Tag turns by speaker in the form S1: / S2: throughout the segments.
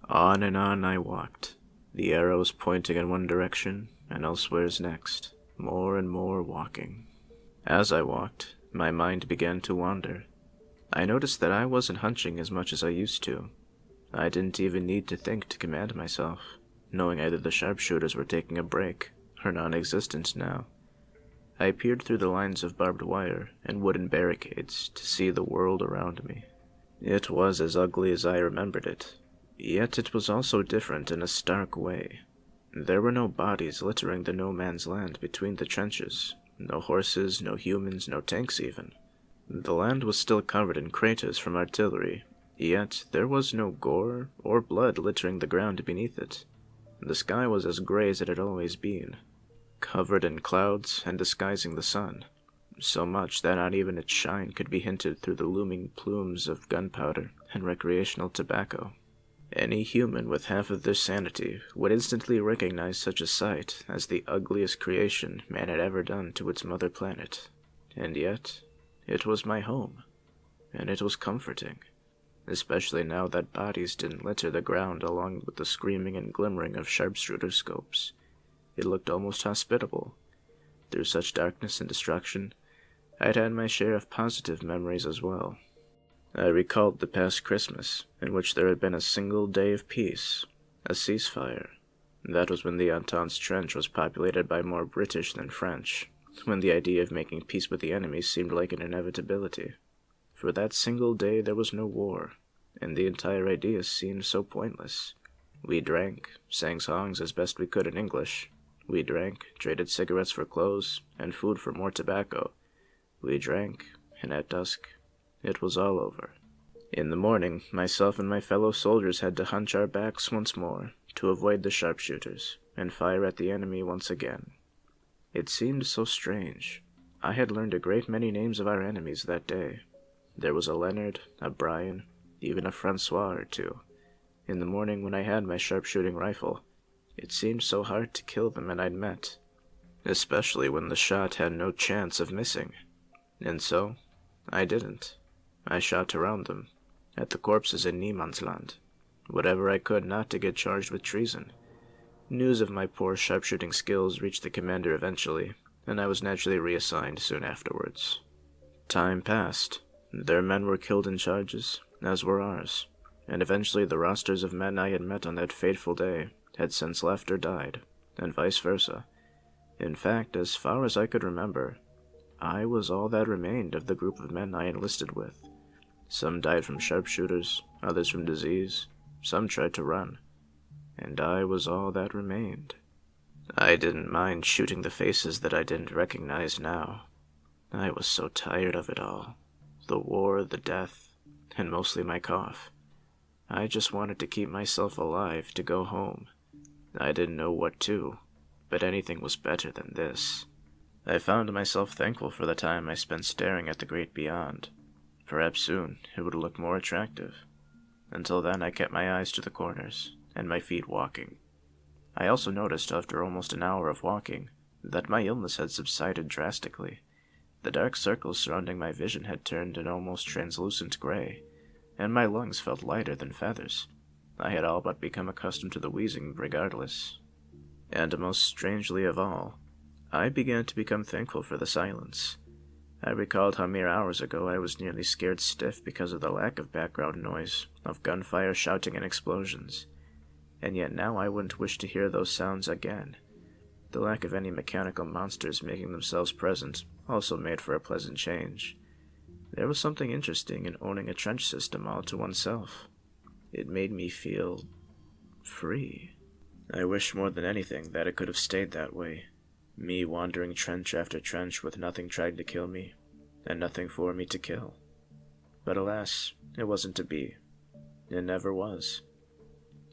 S1: On and on I walked, the arrows pointing in one direction and elsewhere's next, more and more walking. As I walked, my mind began to wander. I noticed that I wasn't hunching as much as I used to. I didn't even need to think to command myself, knowing either the sharpshooters were taking a break or non-existent now. I peered through the lines of barbed wire and wooden barricades to see the world around me. It was as ugly as I remembered it, yet it was also different in a stark way. There were no bodies littering the no-man's land between the trenches, no horses, no humans, no tanks even. The land was still covered in craters from artillery, yet there was no gore or blood littering the ground beneath it. The sky was as gray as it had always been, covered in clouds and disguising the sun, so much that not even its shine could be hinted through the looming plumes of gunpowder and recreational tobacco. Any human with half of their sanity would instantly recognize such a sight as the ugliest creation man had ever done to its mother planet. And yet, it was my home, and it was comforting, especially now that bodies didn't litter the ground along with the screaming and glimmering of sharpshooter scopes. It looked almost hospitable. Through such darkness and destruction, I'd had my share of positive memories as well. I recalled the past Christmas, in which there had been a single day of peace, a ceasefire. That was when the Entente's trench was populated by more British than French, when the idea of making peace with the enemy seemed like an inevitability. For that single day there was no war, and the entire idea seemed so pointless. We drank, sang songs as best we could in English. We drank, traded cigarettes for clothes, and food for more tobacco. We drank, and at dusk, it was all over. In the morning, myself and my fellow soldiers had to hunch our backs once more to avoid the sharpshooters and fire at the enemy once again. It seemed so strange. I had learned a great many names of our enemies that day. There was a Leonard, a Brian, even a Francois or two. In the morning when I had my sharpshooting rifle, it seemed so hard to kill the men I'd met, especially when the shot had no chance of missing. And so, I didn't. I shot around them, at the corpses in Niemandsland, whatever I could not to get charged with treason. News of my poor sharpshooting skills reached the commander eventually, and I was naturally reassigned soon afterwards. Time passed. Their men were killed in charges, as were ours, and eventually the rosters of men I had met on that fateful day had since left or died, and vice versa. In fact, as far as I could remember, I was all that remained of the group of men I enlisted with. Some died from sharpshooters, others from disease, some tried to run, and I was all that remained. I didn't mind shooting the faces that I didn't recognize now. I was so tired of it all. The war, the death, and mostly my cough. I just wanted to keep myself alive to go home. I didn't know what to, but anything was better than this. I found myself thankful for the time I spent staring at the great beyond. Perhaps soon it would look more attractive. Until then I kept my eyes to the corners, and my feet walking. I also noticed after almost an hour of walking that my illness had subsided drastically. The dark circles surrounding my vision had turned an almost translucent gray, and my lungs felt lighter than feathers. I had all but become accustomed to the wheezing regardless. And most strangely of all, I began to become thankful for the silence. I recalled how mere hours ago I was nearly scared stiff because of the lack of background noise, of gunfire, shouting, and explosions. And yet now I wouldn't wish to hear those sounds again. The lack of any mechanical monsters making themselves present also made for a pleasant change. There was something interesting in owning a trench system all to oneself. It made me feel free. I wish more than anything that it could have stayed that way. Me wandering trench after trench with nothing trying to kill me, and nothing for me to kill. But alas, it wasn't to be. It never was.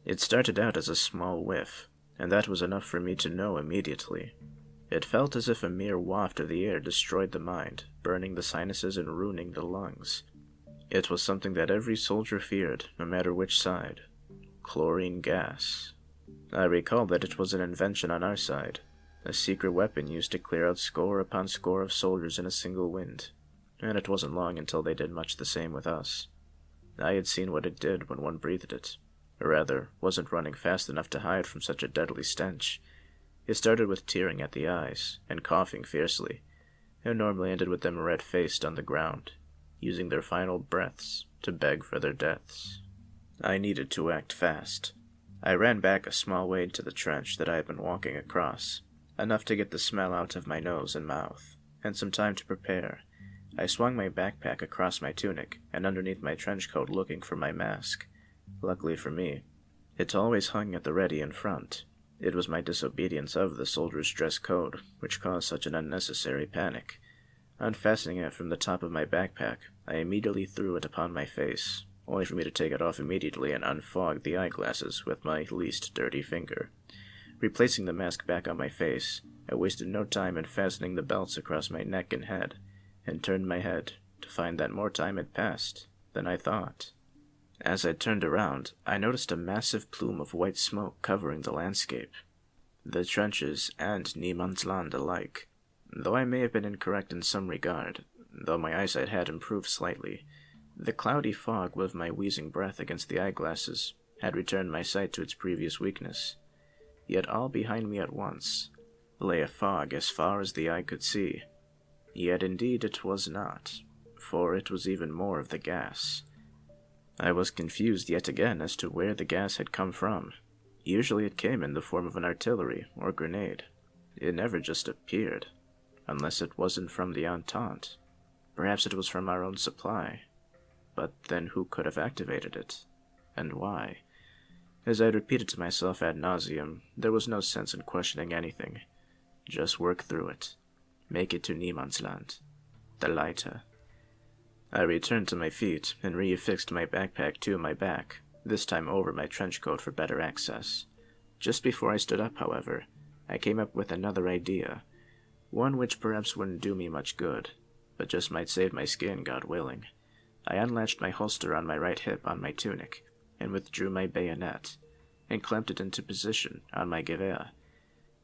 S1: It started out as a small whiff, and that was enough for me to know immediately. It felt as if a mere waft of the air destroyed the mind, burning the sinuses and ruining the lungs. It was something that every soldier feared, no matter which side. Chlorine gas. I recall that it was an invention on our side, a secret weapon used to clear out score upon score of soldiers in a single wind, and it wasn't long until they did much the same with us. I had seen what it did when one breathed it, or rather, wasn't running fast enough to hide from such a deadly stench. It started with tearing at the eyes, and coughing fiercely, and normally ended with them red-faced on the ground, using their final breaths to beg for their deaths. I needed to act fast. I ran back a small way into the trench that I had been walking across, enough to get the smell out of my nose and mouth, and some time to prepare. I swung my backpack across my tunic and underneath my trench coat looking for my mask. Luckily for me, it always hung at the ready in front. It was my disobedience of the soldier's dress code which caused such an unnecessary panic. Unfastening it from the top of my backpack, I immediately threw it upon my face, only for me to take it off immediately and unfog the eyeglasses with my least dirty finger. Replacing the mask back on my face, I wasted no time in fastening the belts across my neck and head, and turned my head to find that more time had passed than I thought. As I turned around, I noticed a massive plume of white smoke covering the landscape. The trenches and Niemand's Land alike. Though I may have been incorrect in some regard, though my eyesight had improved slightly, the cloudy fog with my wheezing breath against the eyeglasses had returned my sight to its previous weakness. Yet all behind me at once lay a fog as far as the eye could see. Yet indeed it was not, for it was even more of the gas. I was confused yet again as to where the gas had come from. Usually it came in the form of an artillery or grenade. It never just appeared, unless it wasn't from the Entente. Perhaps it was from our own supply. But then who could have activated it? And why? As I had repeated to myself ad nauseum, there was no sense in questioning anything. Just work through it. Make it to Niemand's Land. The lighter. I returned to my feet and reaffixed my backpack to my back, this time over my trench coat for better access. Just before I stood up, however, I came up with another idea, one which perhaps wouldn't do me much good, but just might save my skin, God willing. I unlatched my holster on my right hip on my tunic, and withdrew my bayonet, and clamped it into position on my gewehr.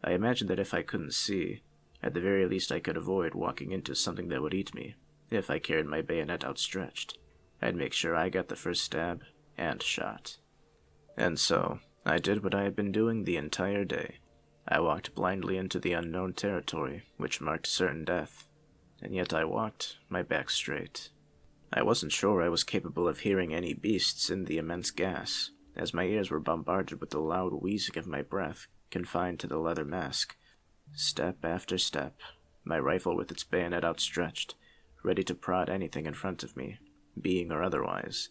S1: I imagined that if I couldn't see, at the very least I could avoid walking into something that would eat me. If I carried my bayonet outstretched, I'd make sure I got the first stab and shot. And so, I did what I had been doing the entire day. I walked blindly into the unknown territory, which marked certain death, and yet I walked my back straight. I wasn't sure I was capable of hearing any beasts in the immense gas, as my ears were bombarded with the loud wheezing of my breath, confined to the leather mask. Step after step, my rifle with its bayonet outstretched, ready to prod anything in front of me, being or otherwise.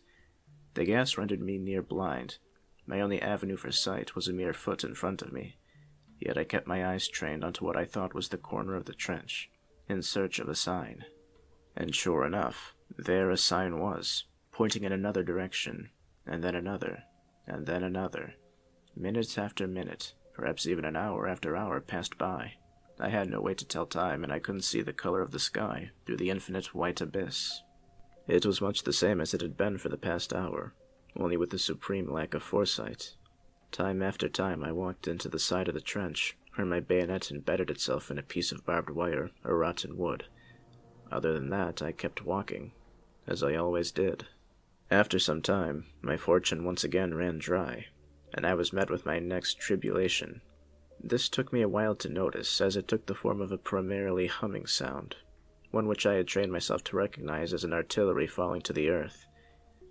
S1: The gas rendered me near blind. My only avenue for sight was a mere foot in front of me, yet I kept my eyes trained onto what I thought was the corner of the trench, in search of a sign. And sure enough, there a sign was, pointing in another direction, and then another, and then another. Minute after minute, perhaps even an hour after hour passed by. I had no way to tell time, and I couldn't see the color of the sky through the infinite white abyss. It was much the same as it had been for the past hour, only with a supreme lack of foresight. Time after time I walked into the side of the trench, where my bayonet embedded itself in a piece of barbed wire or rotten wood. Other than that, I kept walking, as I always did. After some time, my fortune once again ran dry, and I was met with my next tribulation. This took me a while to notice, as it took the form of a primarily humming sound, one which I had trained myself to recognize as an artillery falling to the earth.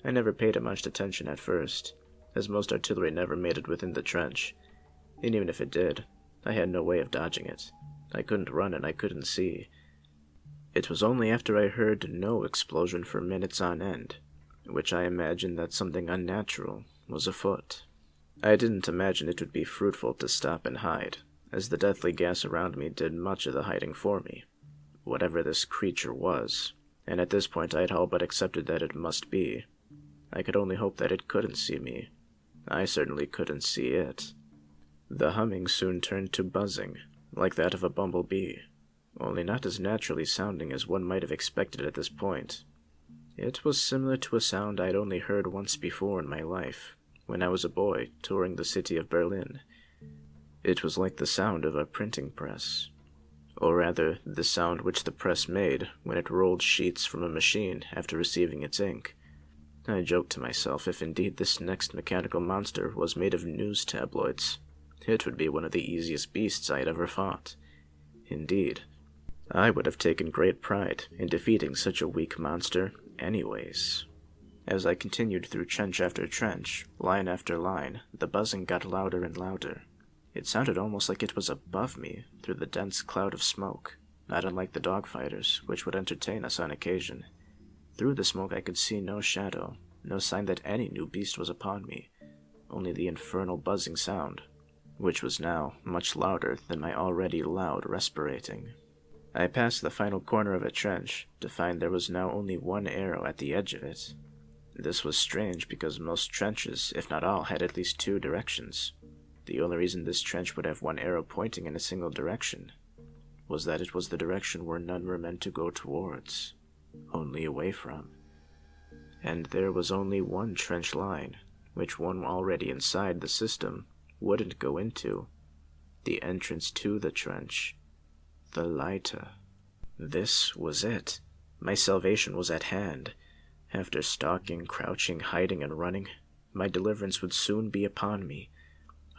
S1: I never paid it much attention at first, as most artillery never made it within the trench, and even if it did, I had no way of dodging it. I couldn't run and I couldn't see. It was only after I heard no explosion for minutes on end, which I imagined that something unnatural was afoot. I didn't imagine it would be fruitful to stop and hide, as the deathly gas around me did much of the hiding for me. Whatever this creature was, and at this point I had all but accepted that it must be, I could only hope that it couldn't see me. I certainly couldn't see it. The humming soon turned to buzzing, like that of a bumblebee, only not as naturally sounding as one might have expected at this point. It was similar to a sound I'd only heard once before in my life, when I was a boy touring the city of Berlin. It was like the sound of a printing press, or rather, the sound which the press made when it rolled sheets from a machine after receiving its ink. I joked to myself if indeed this next mechanical monster was made of news tabloids, it would be one of the easiest beasts I had ever fought. Indeed, I would have taken great pride in defeating such a weak monster anyways. As I continued through trench after trench, line after line, the buzzing got louder and louder. It sounded almost like it was above me through the dense cloud of smoke, not unlike the dogfighters, which would entertain us on occasion. Through the smoke I could see no shadow, no sign that any new beast was upon me, only the infernal buzzing sound, which was now much louder than my already loud respirating. I passed the final corner of a trench to find there was now only one arrow at the edge of it. This was strange because most trenches, if not all, had at least two directions. The only reason this trench would have one arrow pointing in a single direction was that it was the direction where none were meant to go towards, only away from. And there was only one trench line, which one already inside the system wouldn't go into. The entrance to the trench. The Leiter. This was it. My salvation was at hand. After stalking, crouching, hiding, and running, my deliverance would soon be upon me.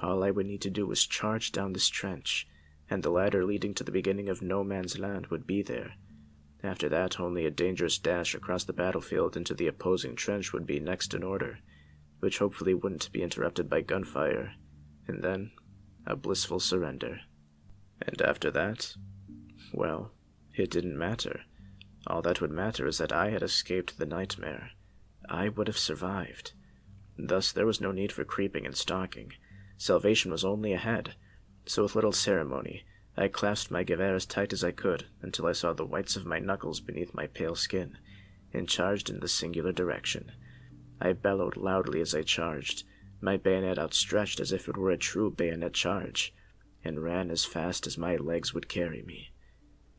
S1: All I would need to do was charge down this trench, and the ladder leading to the beginning of no man's land would be there. After that, only a dangerous dash across the battlefield into the opposing trench would be next in order, which hopefully wouldn't be interrupted by gunfire, and then a blissful surrender. And after that, well, it didn't matter. All that would matter is that I had escaped the nightmare. I would have survived. Thus there was no need for creeping and stalking. Salvation was only ahead. So with little ceremony, I clasped my gewehr as tight as I could until I saw the whites of my knuckles beneath my pale skin, and charged in the singular direction. I bellowed loudly as I charged, my bayonet outstretched as if it were a true bayonet charge, and ran as fast as my legs would carry me.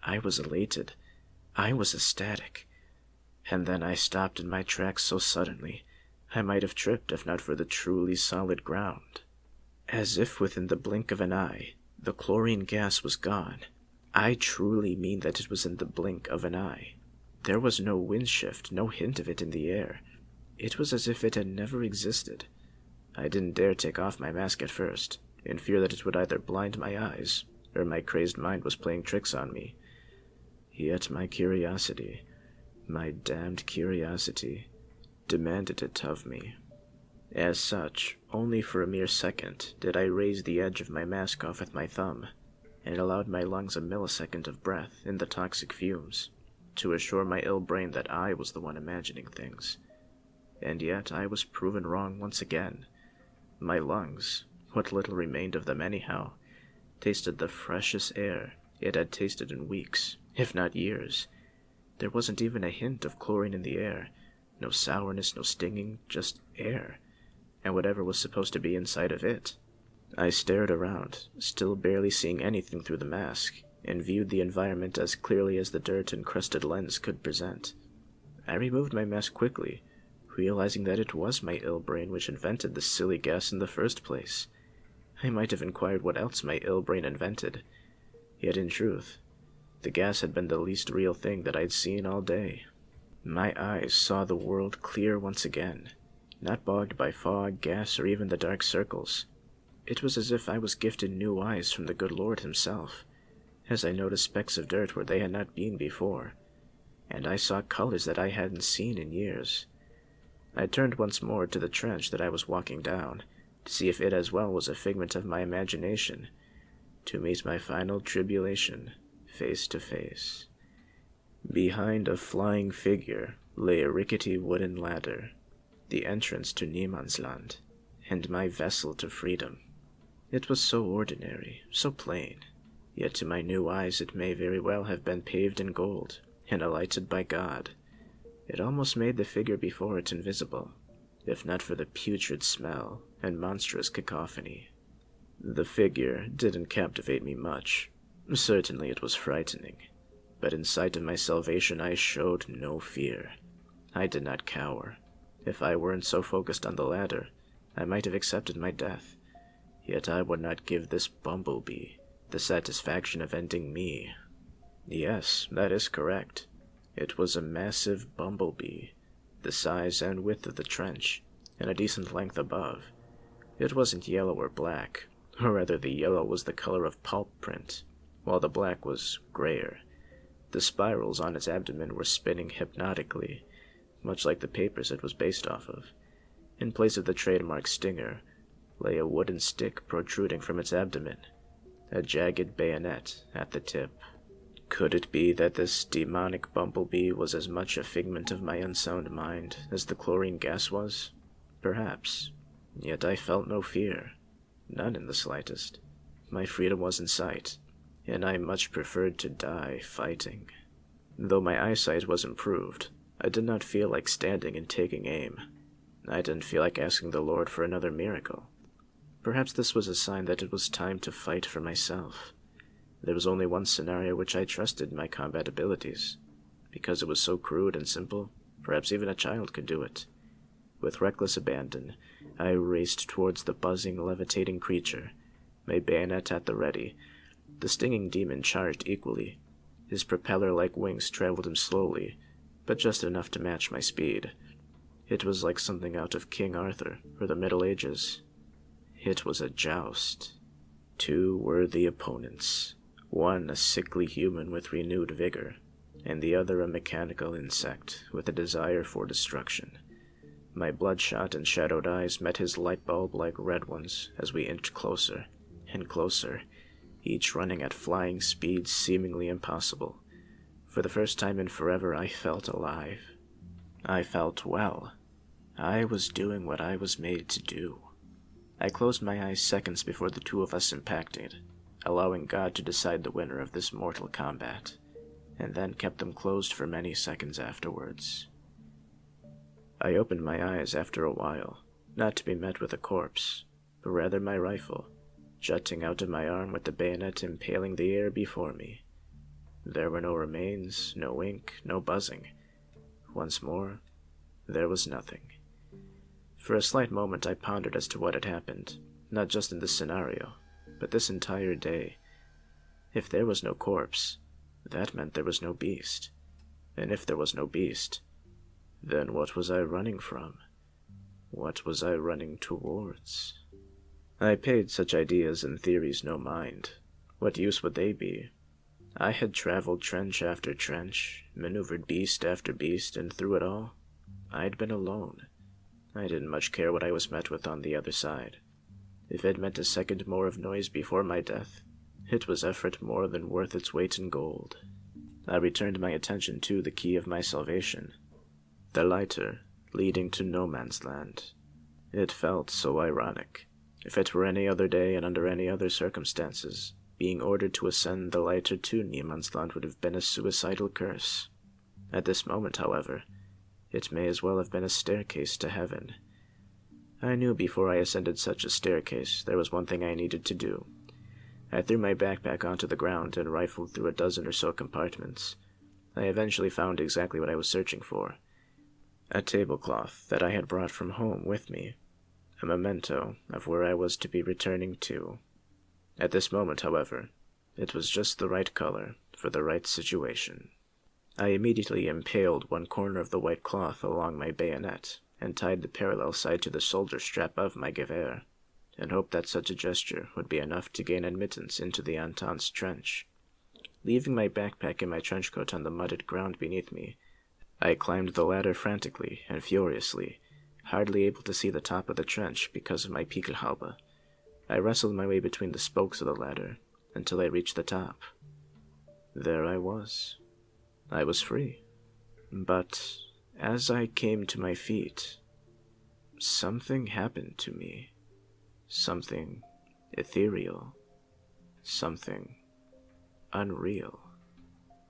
S1: I was elated. I was ecstatic. And then I stopped in my tracks so suddenly, I might have tripped if not for the truly solid ground. As if within the blink of an eye, the chlorine gas was gone. I truly mean that it was in the blink of an eye. There was no wind shift, no hint of it in the air. It was as if it had never existed. I didn't dare take off my mask at first, in fear that it would either blind my eyes, or my crazed mind was playing tricks on me. Yet my curiosity, my damned curiosity, demanded it of me. As such, only for a mere second did I raise the edge of my mask off with my thumb, and allowed my lungs a millisecond of breath in the toxic fumes, to assure my ill brain that I was the one imagining things. And yet I was proven wrong once again. My lungs, what little remained of them anyhow, tasted the freshest air it had tasted in weeks, if not years. There wasn't even a hint of chlorine in the air, no sourness, no stinging, just air, and whatever was supposed to be inside of it. I stared around, still barely seeing anything through the mask, and viewed the environment as clearly as the dirt-encrusted lens could present. I removed my mask quickly, realizing that it was my ill brain which invented the silly gas in the first place. I might have inquired what else my ill brain invented, yet in truth, the gas had been the least real thing that I'd seen all day. My eyes saw the world clear once again, not bogged by fog, gas, or even the dark circles. It was as if I was gifted new eyes from the good Lord himself, as I noticed specks of dirt where they had not been before, and I saw colors that I hadn't seen in years. I turned once more to the trench that I was walking down, to see if it as well was a figment of my imagination, to meet my final tribulation face to face. Behind a flying figure lay a rickety wooden ladder, the entrance to Niemandsland, and my vessel to freedom. It was so ordinary, so plain, yet to my new eyes it may very well have been paved in gold, and alighted by God. It almost made the figure before it invisible, if not for the putrid smell and monstrous cacophony. The figure didn't captivate me much. Certainly it was frightening, but in sight of my salvation I showed no fear. I did not cower. If I weren't so focused on the ladder, I might have accepted my death. Yet I would not give this bumblebee the satisfaction of ending me. Yes, that is correct. It was a massive bumblebee, the size and width of the trench, and a decent length above. It wasn't yellow or black, or rather the yellow was the color of pulp print, while the black was grayer. The spirals on its abdomen were spinning hypnotically, much like the papers it was based off of. In place of the trademark stinger lay a wooden stick protruding from its abdomen, a jagged bayonet at the tip. Could it be that this demonic bumblebee was as much a figment of my unsound mind as the chlorine gas was? Perhaps. Yet I felt no fear. None in the slightest. My freedom was in sight, and I much preferred to die fighting. Though my eyesight was improved, I did not feel like standing and taking aim. I didn't feel like asking the Lord for another miracle. Perhaps this was a sign that it was time to fight for myself. There was only one scenario which I trusted my combat abilities. Because it was so crude and simple, perhaps even a child could do it. With reckless abandon, I raced towards the buzzing, levitating creature, my bayonet at the ready. The stinging demon charged equally. His propeller-like wings traveled him slowly, but just enough to match my speed. It was like something out of King Arthur or the Middle Ages. It was a joust. Two worthy opponents. One a sickly human with renewed vigor, and the other a mechanical insect with a desire for destruction. My bloodshot and shadowed eyes met his light bulb-like red ones as we inched closer and closer, each running at flying speeds seemingly impossible. For the first time in forever, I felt alive. I felt well. I was doing what I was made to do. I closed my eyes seconds before the two of us impacted, allowing God to decide the winner of this mortal combat, and then kept them closed for many seconds afterwards. I opened my eyes after a while, not to be met with a corpse, but rather my rifle, jutting out of my arm with the bayonet impaling the air before me. There were no remains, no ink, no buzzing. Once more, there was nothing. For a slight moment I pondered as to what had happened, not just in this scenario, but this entire day. If there was no corpse, that meant there was no beast. And if there was no beast, then what was I running from? What was I running towards? I paid such ideas and theories no mind. What use would they be? I had traveled trench after trench, maneuvered beast after beast, and through it all, I'd been alone. I didn't much care what I was met with on the other side. If it meant a second more of noise before my death, it was effort more than worth its weight in gold. I returned my attention to the key of my salvation, the lighter leading to no man's land. It felt so ironic. If it were any other day and under any other circumstances, being ordered to ascend the lighter to Niemandsland would have been a suicidal curse. At this moment, however, it may as well have been a staircase to heaven. I knew before I ascended such a staircase there was one thing I needed to do. I threw my backpack onto the ground and rifled through a dozen or so compartments. I eventually found exactly what I was searching for. A tablecloth that I had brought from home with me. A memento of where I was to be returning to. At this moment, however, it was just the right color for the right situation. I immediately impaled one corner of the white cloth along my bayonet and tied the parallel side to the shoulder strap of my gewehr, and hoped that such a gesture would be enough to gain admittance into the Entente's trench. Leaving my backpack and my trenchcoat on the mudded ground beneath me, I climbed the ladder frantically and furiously, hardly able to see the top of the trench because of my Pickelhaube. I wrestled my way between the spokes of the ladder until I reached the top. There I was. I was free. But as I came to my feet, something happened to me. Something ethereal. Something unreal.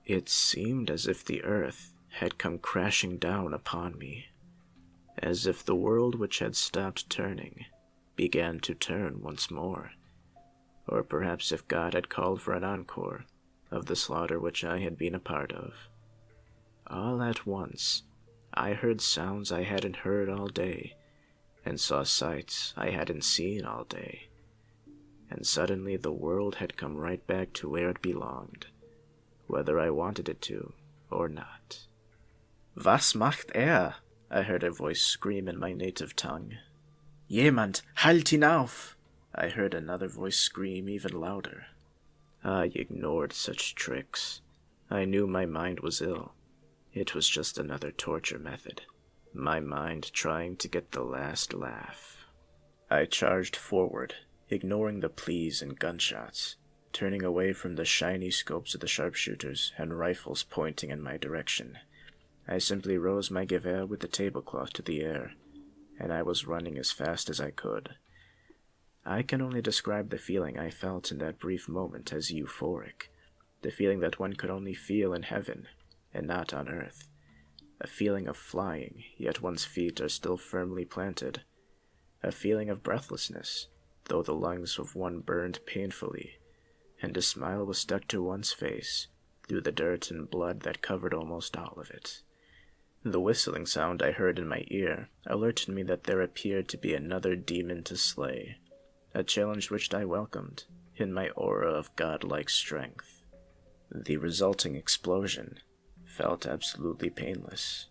S1: It seemed as if the earth had come crashing down upon me, as if the world which had stopped turning began to turn once more, or perhaps if God had called for an encore of the slaughter which I had been a part of. All at once, I heard sounds I hadn't heard all day, and saw sights I hadn't seen all day. and suddenly the world had come right back to where it belonged, whether I wanted it to or not. Was macht er? I heard a voice scream in my native tongue. Jemand, halt ihn auf! I heard another voice scream even louder. I ignored such tricks. I knew my mind was ill. It was just another torture method. My mind trying to get the last laugh. I charged forward, ignoring the pleas and gunshots, turning away from the shiny scopes of the sharpshooters and rifles pointing in my direction. I simply rose my gewehr with the tablecloth to the air, and I was running as fast as I could. I can only describe the feeling I felt in that brief moment as euphoric, the feeling that one could only feel in heaven and not on earth, a feeling of flying, yet one's feet are still firmly planted, a feeling of breathlessness, though the lungs of one burned painfully, and a smile was stuck to one's face through the dirt and blood that covered almost all of it. The whistling sound I heard in my ear alerted me that there appeared to be another demon to slay, a challenge which I welcomed in my aura of godlike strength. The resulting explosion felt absolutely painless,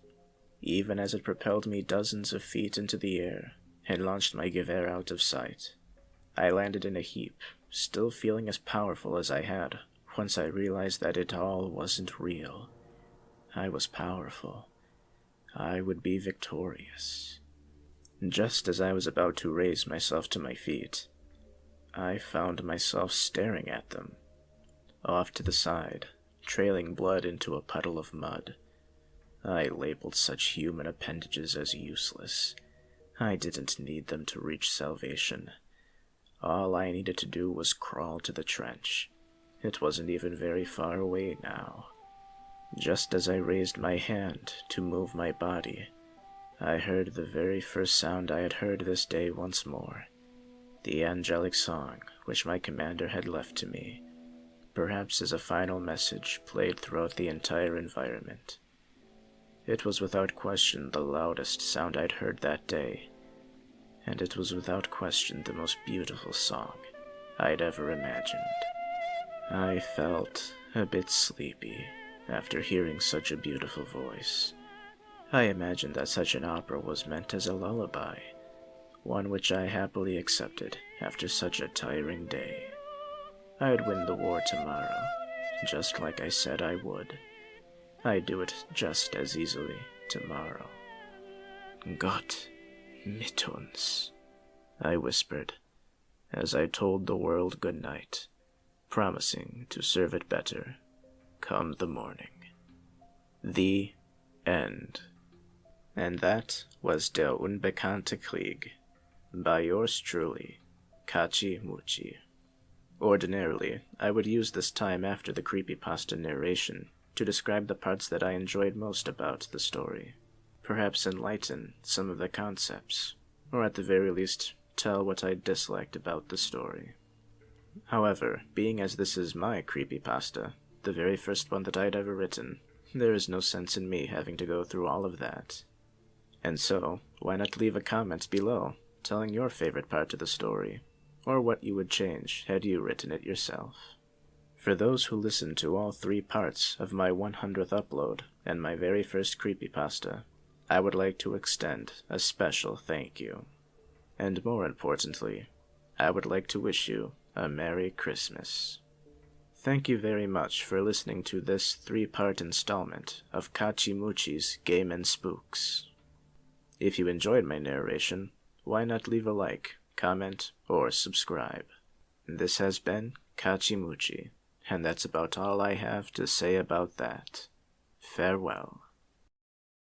S1: even as it propelled me dozens of feet into the air and launched my gewehr out of sight. I landed in a heap, still feeling as powerful as I had once I realized that it all wasn't real. I was powerful. I would be victorious. Just as I was about to raise myself to my feet, I found myself staring at them, off to the side, trailing blood into a puddle of mud. I labeled such human appendages as useless. I didn't need them to reach salvation. All I needed to do was crawl to the trench. It wasn't even very far away now. Just as I raised my hand to move my body, I heard the very first sound I had heard this day once more. The angelic song which my commander had left to me, perhaps as a final message played throughout the entire environment. It was without question the loudest sound I'd heard that day, and it was without question the most beautiful song I'd ever imagined. I felt a bit sleepy after hearing such a beautiful voice. I imagined that such an opera was meant as a lullaby, one which I happily accepted after such a tiring day. I'd win the war tomorrow, just like I said I would. I'd do it just as easily tomorrow. Gott mit uns, I whispered, as I told the world good night, promising to serve it better come the morning. The end. And that was Der Unbekannte Kreig, by yours truly, Kachi Muchi. Ordinarily, I would use this time after the creepypasta narration to describe the parts that I enjoyed most about the story, perhaps enlighten some of the concepts, or at the very least, tell what I disliked about the story. However, being as this is my creepypasta, the very first one that I'd ever written, there is no sense in me having to go through all of that. And so, why not leave a comment below, telling your favorite part of the story, or what you would change had you written it yourself. For those who listened to all 3 parts of my 100th upload and my very first creepypasta, I would like to extend a special thank you. And more importantly, I would like to wish you a Merry Christmas. Thank you very much for listening to this 3-part installment of Kachimuchi's Game and Spooks. If you enjoyed my narration, why not leave a like, comment, or subscribe? This has been Kachimuchi, and that's about all I have to say about that. Farewell.